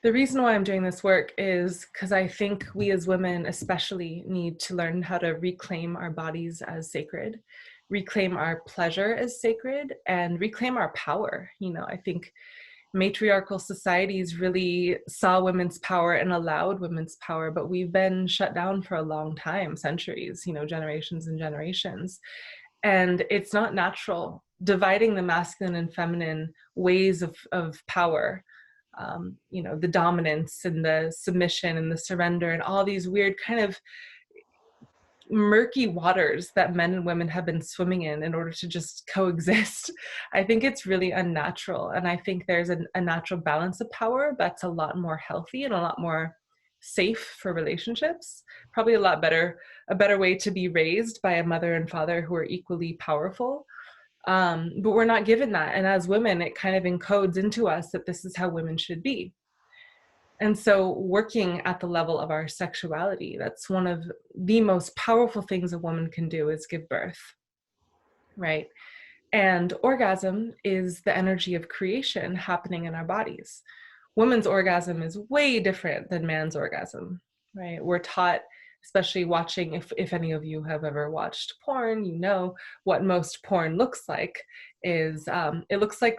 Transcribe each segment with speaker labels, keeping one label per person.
Speaker 1: The reason why I'm doing this work is because I think we as women especially need to learn how to reclaim our bodies as sacred, reclaim our pleasure as sacred, and reclaim our power. I think matriarchal societies really saw women's power and allowed women's power, but we've been shut down for a long time, centuries, generations and generations. And it's not natural. Dividing the masculine and feminine ways of power, the dominance and the submission and the surrender and all these weird kind of murky waters that men and women have been swimming in order to just coexist. I think it's really unnatural. And I think there's a natural balance of power that's a lot more healthy and a lot more safe for relationships. Probably a better way to be raised by a mother and father who are equally powerful. But we're not given that. And as women, it kind of encodes into us that this is how women should be. And so working at the level of our sexuality, that's one of the most powerful things a woman can do is give birth, right? And orgasm is the energy of creation happening in our bodies. Women's orgasm is way different than man's orgasm, right? We're taught, especially watching, if any of you have ever watched porn, what most porn looks like is it looks like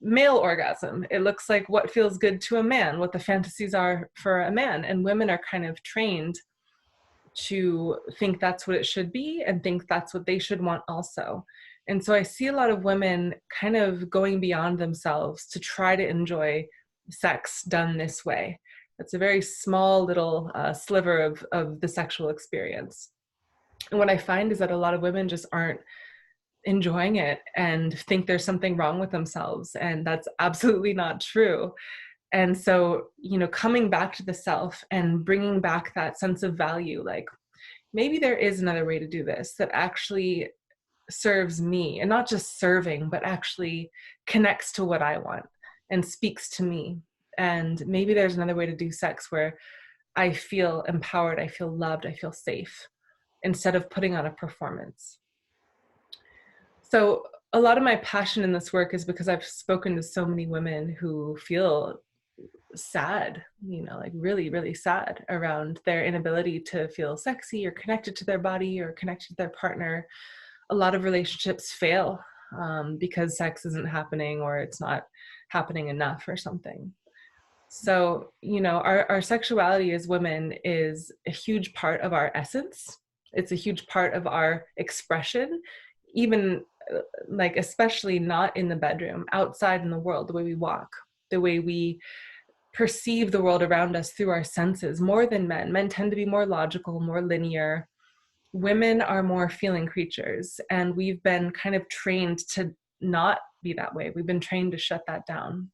Speaker 1: male orgasm. It looks like what feels good to a man, what the fantasies are for a man. And women are kind of trained to think that's what it should be and think that's what they should want also. And so I see a lot of women kind of going beyond themselves to try to enjoy sex done this way. It's a very small little sliver of the sexual experience. And what I find is that a lot of women just aren't enjoying it and think there's something wrong with themselves. And that's absolutely not true. And so, coming back to the self and bringing back that sense of value, like maybe there is another way to do this that actually serves me, and not just serving, but actually connects to what I want and speaks to me. And maybe there's another way to do sex where I feel empowered, I feel loved, I feel safe, instead of putting on a performance. So a lot of my passion in this work is because I've spoken to so many women who feel sad, like really, really sad around their inability to feel sexy or connected to their body or connected to their partner. A lot of relationships fail because sex isn't happening or it's not happening enough or something. So, our sexuality as women is a huge part of our essence. It's a huge part of our expression, even like especially not in the bedroom, outside in the world, the way we walk, the way we perceive the world around us through our senses, more than men. Men tend to be more logical, more linear. Women are more feeling creatures, and we've been kind of trained to not be that way. We've been trained to shut that down.